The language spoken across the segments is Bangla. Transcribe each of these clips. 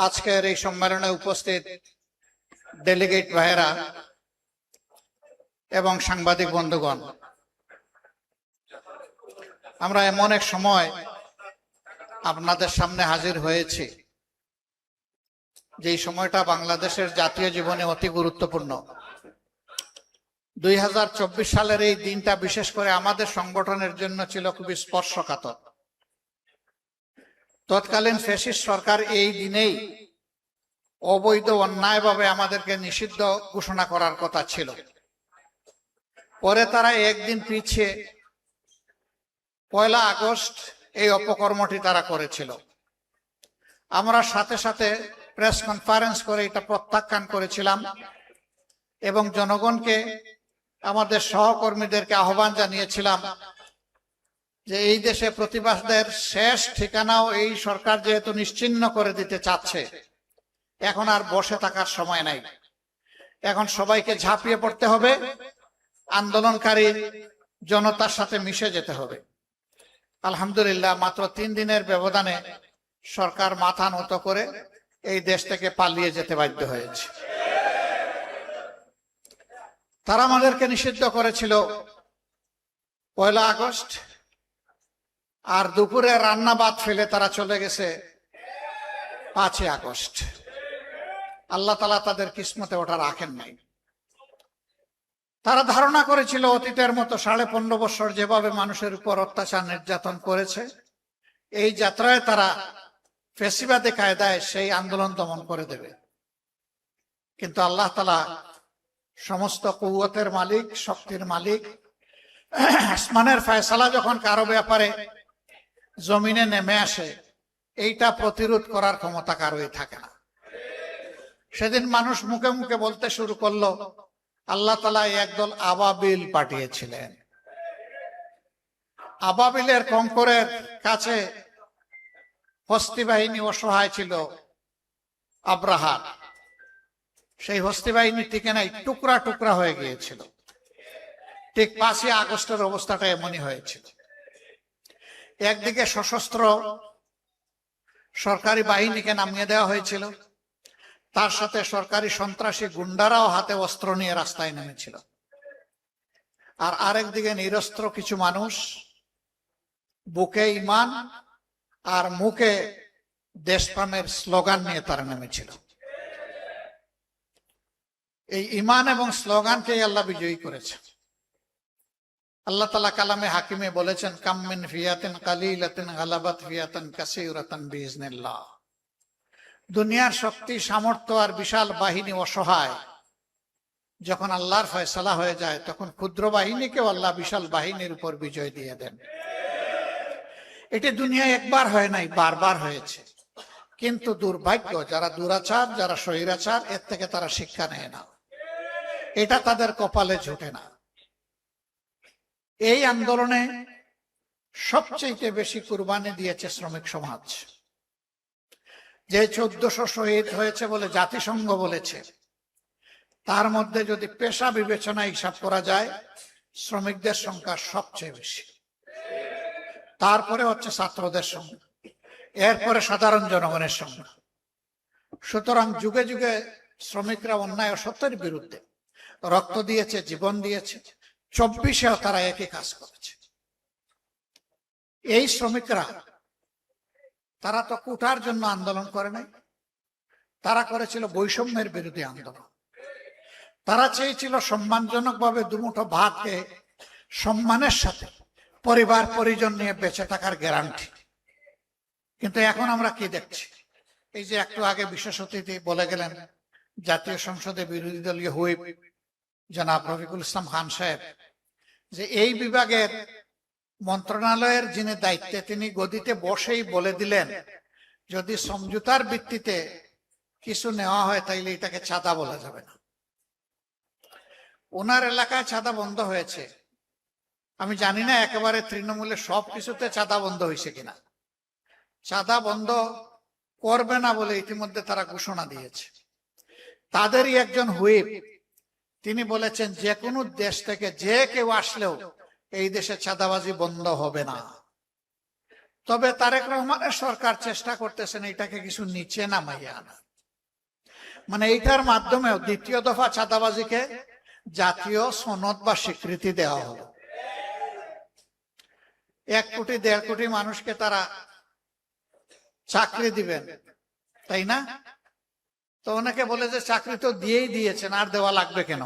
আজকের এই সম্মেলনে উপস্থিত ডেলিগেট ভাইয়েরা এবং সাংবাদিক বন্ধুগণ, আমরা এমন এক সময় আপনাদের সামনে হাজির হয়েছি যে সময়টা বাংলাদেশের জাতীয় জীবনে অতি গুরুত্বপূর্ণ। 2024 সালের এই দিনটা বিশেষ করে আমাদের সংগঠনের জন্য ছিল খুবই স্পর্শকাতর। তৎকালীন ফ্যাসিস্ট সরকার এই দিনেই অবৈধ অন্যায়ভাবে আমাদেরকে নিষিদ্ধ ঘোষণা করার কথা ছিল। পরে তারা একদিন পিছিয়ে 1 আগস্ট এই অপকর্মটি তারা করেছিল। আমরা সাথে সাথে প্রেস কনফারেন্স করে এটা প্রত্যাখ্যান করেছিলাম এবং জনগণকে, আমাদের সহকর্মীদেরকে আহ্বান জানিয়েছিলাম যে এই দেশে প্রতিবাদের শেষ ঠিকানাও এই সরকার যেহেতু নিশ্চিহ্ন করে দিতে চাচ্ছে, এখন আর বসে থাকার সময় নাই। এখন সবাইকে ঝাঁপিয়ে পড়তে হবে, আন্দোলনকারী জনতার সাথে মিশে যেতে হবে। আলহামদুলিল্লাহ, মাত্র 3 দিনের ব্যবধানে সরকার মাথা নত করে এই দেশ থেকে পালিয়ে যেতে বাধ্য হয়েছে। তারা আমাদেরকে নিষিদ্ধ করেছিল 1 আগস্ট, আর দুপুরে রান্না ভাত ফেলে তারা চলে গেছে 5 আগস্ট। আল্লাহ তাআলা তাদের কিসমতে ওটা রাখেন নাই। তারা ধারণা করেছিল অতীতের মতো 15.5 বছর যেভাবে মানুষের উপর অত্যাচার নির্যাতন করেছে, এই যাত্রায় তারা ফ্যাসিবাদী কায়দায় সেই আন্দোলন দমন করে দেবে। কিন্তু আল্লাহ তাআলা সমস্ত কুওয়াতের মালিক, শক্তির মালিক, আসমানের ফয়সালা যখন কারো ব্যাপারে জমিনে নেমে আসে, এইটা প্রতিরোধ করার ক্ষমতা কারোই থাকে না। সেদিন মানুষ মুখে মুখে বলতে শুরু করলো, আল্লাহ তাআলা একদল আবাবিল পাঠিয়েছিলেন। আবাবিলের কঙ্করের কাছে হস্তি বাহিনী অসহায় ছিল আব্রাহার। সেই হস্তি বাহিনী টিকে নাই, টুকরা টুকরা হয়ে গিয়েছিল। ঠিক 5 আগস্টের অবস্থাটা এমনই হয়েছিল। একদিকে সশস্ত্র সরকারি বাহিনীকে নামিয়ে দেওয়া হয়েছিল, তার সাথে সরকারি সন্ত্রাসী গুন্ডারাও হাতে অস্ত্র নিয়ে রাস্তায় নেমেছিল। আর আরেকদিকে নিরস্ত্র কিছু মানুষ বুকে ঈমান আর মুখে দেশপ্রেমের স্লোগান নিয়ে তারা নেমেছিল। এই ঈমান এবং স্লোগানকে আল্লাহ বিজয়ী করেছে। আল্লাহ তাআলা কালামে হাকিমে বলেছেন, কাম মিন ফিয়াতিন কালিলাতিন গালাবাত ফিয়াতান কাসীরাতান বিইজনিল্লাহ। দুনিয়ার শক্তি, সামর্থ্য আর বিশাল বাহিনী অসহায়, যখন আল্লাহর ফয়সালা হয়ে যায় তখন ক্ষুদ্র বাহিনীকেও আল্লাহ বিশাল বাহিনীর উপর বিজয় দিয়ে দেন। এটি দুনিয়ায় একবার হয় নাই, বারবার হয়েছে। কিন্তু দুর্ভাগ্য, যারা দুরাচার, যারা স্বৈরাচার, এর থেকে তারা শিক্ষা নেয় না, এটা তাদের কপালে জোটে না। এই আন্দোলনে সবচেয়ে বেশি কুরবানি দিয়েছে শ্রমিক সমাজ। যে 1400 শহীদ হয়েছে বলে জাতিসংঘ বলেছে, তার মধ্যে যদি পেশা বিবেচনা হিসাব করা যায়, শ্রমিকদের সংখ্যা সবচেয়ে বেশি। তারপরে হচ্ছে ছাত্রদের সংখ্যা, এরপরে সাধারণ জনগণের সংখ্যা। সুতরাং যুগে যুগে শ্রমিকরা অন্যায় ও সত্যের বিরুদ্ধে রক্ত দিয়েছে, জীবন দিয়েছে। 24-এও তারা একই কাজ করেছে। এই শ্রমিকরা, তারা তো কোটার জন্য আন্দোলন করে নাই, তারা করেছিল বৈষম্যের বিরুদ্ধে আন্দোলন। তারা চেয়েছিল সম্মানজনকভাবে দুমুঠো ভাতকে সম্মানের সাথে পরিবার পরিজন নিয়ে বেঁচে থাকার গ্যারান্টি। কিন্তু এখন আমরা কি দেখছি? এই যে একটু আগে বিশেষ অতিথি বলে গেলেন, জাতীয় সংসদে বিরোধী দলীয় হুইপ জনাব রফিকুল ইসলাম খান সাহেব, যে এই বিভাগের মন্ত্রণালয়ের যিনি দায়িত্বে, তিনি গদিতে বসেই বলে দিলেন, যদি সমঝোতার ভিত্তিতে কিছু নেওয়া হয় তাইলে এটাকে চাঁদা বলা যাবে না। ওনার এলাকায় চাঁদা বন্ধ হয়েছে। আমি জানি না একেবারে তৃণমূলে সব কিছুতে চাঁদা বন্ধ হয়েছে কিনা। চাঁদা বন্ধ করবে না বলে ইতিমধ্যে তারা ঘোষণা দিয়েছে। তাদেরই একজন হুইপ, তিনি বলেছেন যে কোনো দেশ থেকে যে কেউ আসলেও এই দেশে চাঁদাবাজি বন্ধ হবে না। তবে তারেক রহমানের সরকার চেষ্টা করতেছেন এটাকে কিছু নিচে নামাইয়া আনা, মানে এইটার মাধ্যমেও দ্বিতীয় দফা চাঁদাবাজিকে জাতীয় সনদ বা স্বীকৃতি দেওয়া হলো। 1 কোটি 1.5 কোটি মানুষকে তারা চাকরি দিবেন, তাই না? তো অনেকে বলে যে চাকরি তো দিয়েই দিয়েছেন, আর দেওয়া লাগবে কেন?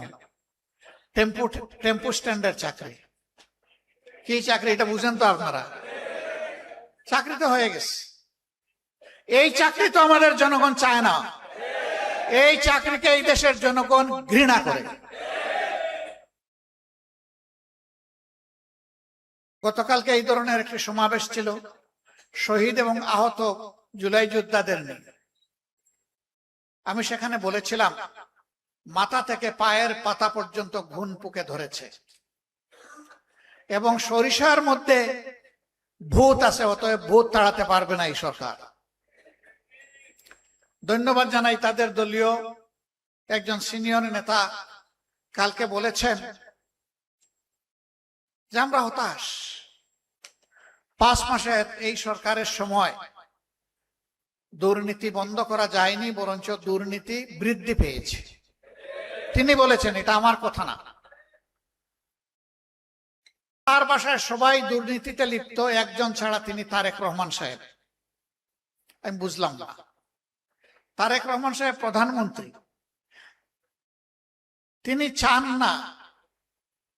টেম্পু স্ট্যান্ডের চাকরি, কি চাকরি এটা বুঝেন তো আপনারা? চাকরি তো হয়ে গেছে। এই চাকরি তো আমাদের জনগণ চায় না, এই চাকরিকে এই দেশের জনগণ ঘৃণা করে। গতকালকে এই ধরনের একটি সমাবেশ ছিল শহীদ এবং আহত জুলাই যোদ্ধাদের নিয়ে। আমি সেখানে বলেছিলাম মাথা থেকে পায়ের পাতা পর্যন্ত ঘুণ পুকে ধরেছে এবং সরিষার মধ্যে ভূত আছে, অতএব ভূত তাড়াতে পারবে না এই সরকার। ধন্যবাদ জানাই তাদের দলীয় একজন সিনিয়র নেতা কালকে বলেছেন যে আমরা হতাশ, 5 মাসের এই সরকারের সময় দুর্নীতি বন্ধ করা যায়নি, বরঞ্চ দুর্নীতি বৃদ্ধি পেয়েছে। তিনি বলেছেন, এটা আমার কথা না। তার বাসায় সবাই দুর্নীতিতে লিপ্ত, একজন ছাড়া তিনি তারেক রহমান সাহেব। আমি বুঝলাম না, তারেক রহমান সাহেব প্রধানমন্ত্রী, তিনি চান না,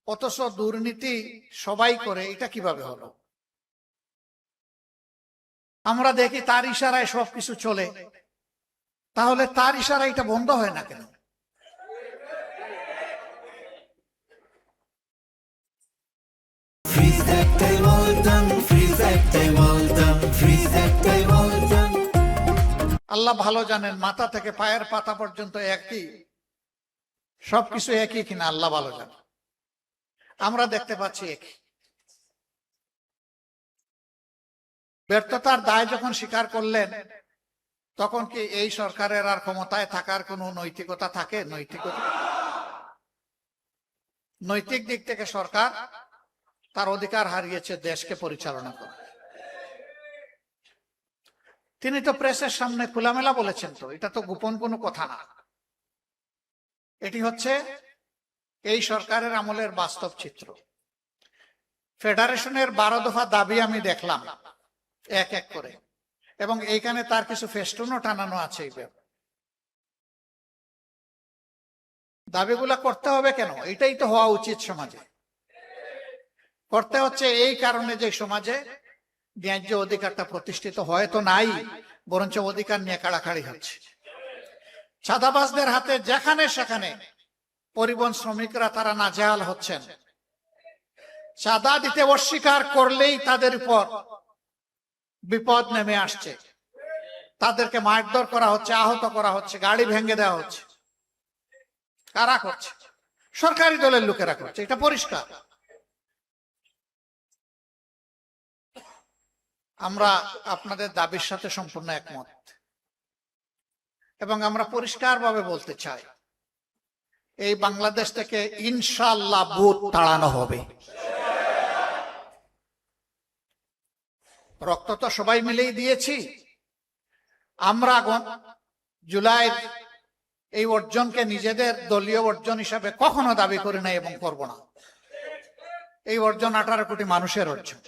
অথচ দুর্নীতি সবাই করে, এটা কিভাবে হলো? আমরা দেখি তার ইশারায় সবকিছু চলে, তাহলে তার ইশারায় এটা বন্ধ হয় না কেন? আল্লাহ ভালো জানেন মাথা থেকে পায়ের পাতা পর্যন্ত একই, সবকিছু একই কিনা আল্লাহ ভালো জানেন। আমরা দেখতে পাচ্ছি একই। ব্যর্থতার দায় যখন স্বীকার করলেন, তখন কি এই সরকারের আর ক্ষমতায় থাকার কোন নৈতিকতা থাকে? নৈতিক দিক থেকে সরকার তার অধিকার হারিয়েছে দেশকে পরিচালনা করা। তিনি তো প্রেসের সামনে খোলামেলা বলেছেন, তো এটা তো গোপন কোনো কথা না, এটি হচ্ছে এই সরকারের আমলের বাস্তব চিত্র। ফেডারেশনের 12 দফা দাবি আমি দেখলাম এক এক করে, এবং এইখানে তার কিছু ফেস্টুনও টানানো আছে। দাবিগুলা করতে হবে কেন? এটাই তো হওয়া উচিত সমাজে। করতে হচ্ছে এই কারণে যে সমাজে ন্যায্য অধিকারটা প্রতিষ্ঠিত হয়তো নাই, বরঞ্চ অধিকার নিয়ে কাড়াকাড়ি হচ্ছে। চাঁদাবাজদের হাতে যেখানে সেখানে পরিবহন শ্রমিকরা তারা নাজেহাল হচ্ছেন। চাঁদা দিতে অস্বীকার করলেই তাদের উপর বিপদ নেমে আসছে, তাদেরকে মারধর করা হচ্ছে, আহত করা হচ্ছে, গাড়ি ভেঙে দেওয়া হচ্ছে। কারা করছে? সরকারি দলের লোকেরা করছে, এটা পরিষ্কার। আমরা আপনাদের দাবির সাথে সম্পূর্ণ একমত এবং আমরা পরিষ্কারভাবে বলতে চাই, এই বাংলাদেশ থেকে ইনশাআল্লাহ ভূত তাড়ানো হবে। রক্ত তো সবাই মিলেই দিয়েছি। আমরা জুলাই এই অর্জনকে নিজেদের দলীয় অর্জন হিসাবে কখনো দাবি করি নাই এবং করব না। এই অর্জন 18 কোটি মানুষের অর্জন।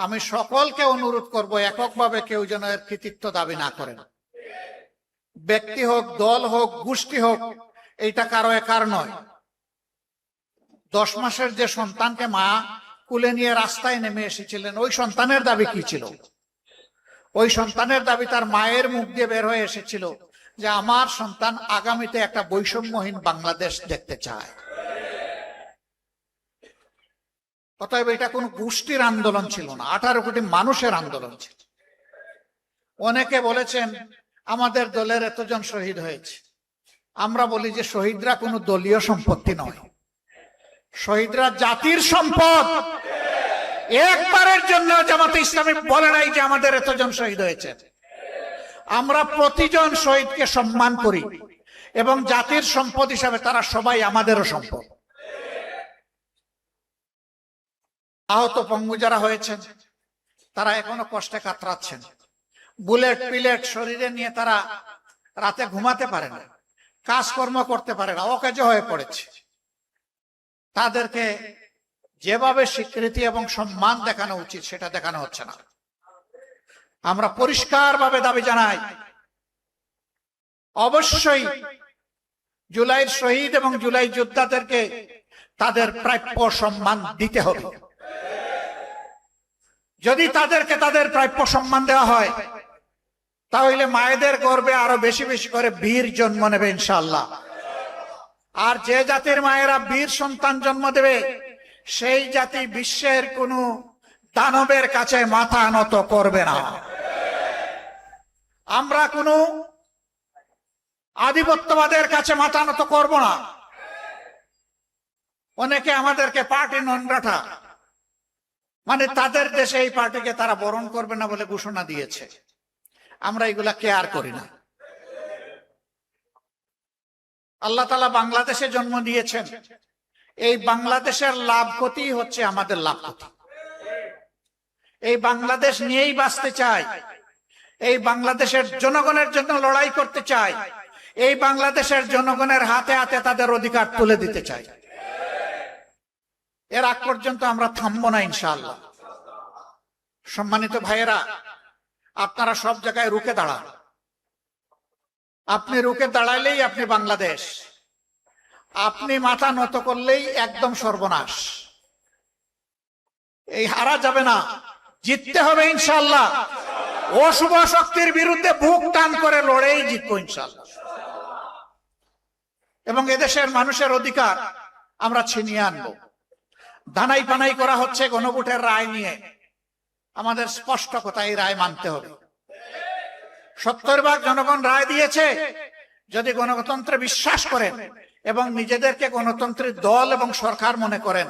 আমি সকলকে অনুরোধ করব, এককভাবে কেউ যেন এর কৃতিত্ব দাবি না করেন। ব্যক্তি হোক, দল হোক, গোষ্ঠী হোক, এইটা কারো একার নয়। 10 মাসের যে সন্তানকে মা কুলে নিয়ে রাস্তায় নেমে এসেছিলেন, ওই সন্তানের দাবি কি ছিল? ওই সন্তানের দাবি তার মায়ের মুখ দিয়ে বের হয়ে এসেছিল যে আমার সন্তান আগামীতে একটা বৈষম্যহীন বাংলাদেশ দেখতে চায়। অতএব এটা কোন গোষ্ঠীর আন্দোলন ছিল না, 18 কোটি মানুষের আন্দোলন ছিল। অনেকে বলেছেন আমাদের দলের এতজন শহীদ হয়েছে। আমরা বলি যে শহীদরা কোনো দলীয় সম্পত্তি নয়, শহীদরা জাতির সম্পদ। একবারের জন্য জামাতে ইসলামী বলে নাই যে আমাদের এতজন শহীদ হয়েছে। আমরা প্রতিজন শহীদকে সম্মান করি এবং জাতির সম্পদ হিসাবে তারা সবাই আমাদেরও সম্পদ। আহত পঙ্গু যারা হয়েছেন তারা এখনো কষ্টে কাতরাচ্ছেন। বুলেট পিলেট শরীরে নিয়ে তারা রাতে ঘুমাতে পারে না, কাজকর্ম করতে পারে না, অকেজ হয়ে পড়েছে। তাদেরকে যেভাবে স্বীকৃতি এবং সম্মান দেখানো উচিত সেটা দেখানো হচ্ছে না। আমরা পরিষ্কারভাবে দাবি জানাই, অবশ্যই জুলাইয়ের শহীদ এবং জুলাই যোদ্ধাদেরকে তাদের প্রাপ্য সম্মান দিতে হবে। যদি তাদেরকে তাদের প্রাপ্য সম্মান দেওয়া হয়, তাহলে মায়েদের গর্ভে আরো বেশি বেশি করে বীর জন্ম নেবে ইনশাআল্লাহ। আর যে জাতির মায়েরা বীর সন্তান জন্ম দেবে, সেই জাতি বিশ্বের কোন দানবের কাছে মাথা নত করবে না। আমরা কোন আধিপত্যবাদের কাছে মাথা নত করব না। অনেকে আমাদেরকে পার্টি ননগ্রাটা, মানে তাদের দেশে এই পার্টিকে তারা বরণ করবে না বলে ঘোষণা দিয়েছে। আমরা এগুলা কেয়ার করি না। আল্লাহ তাআলা বাংলাদেশে জন্ম দিয়েছেন, এই বাংলাদেশের লাভ ক্ষতি হচ্ছে আমাদের লাভ ক্ষতি। এই বাংলাদেশ নিয়েই বাঁচতে চাই, এই বাংলাদেশের জনগণের জন্য লড়াই করতে চাই, এই বাংলাদেশের জনগণের হাতে হাতে তাদের অধিকার তুলে দিতে চাই। এর আগ পর্যন্ত আমরা থামবো না ইনশাআল্লাহ। সম্মানিত ভাইয়েরা, আপনারা সব জায়গায় রুখে দাঁড়ান। আপনি রুখে দাঁড়াইলেই আপনি বাংলাদেশ, আপনি মাথা নত করলেই একদম সর্বনাশ। এই হারা যাবে না, জিততে হবে ইনশাআল্লাহ। অশুভ শক্তির বিরুদ্ধে বুক টান করে লড়েই জিতবো ইনশাআল্লাহ। এবং এদেশের মানুষের অধিকার আমরা ছিনিয়ে আনবো। দানাই পানাই করা হচ্ছে গণভোটের রায় নিয়ে, আমাদের স্পষ্ট কথা, এই রায় মানতে হবে। 70% জনগণ রায় দিয়েছে। যদি গণতন্ত্রে বিশ্বাস করেন এবং নিজেদেরকে গণতন্ত্রের দল এবং সরকার মনে করেন,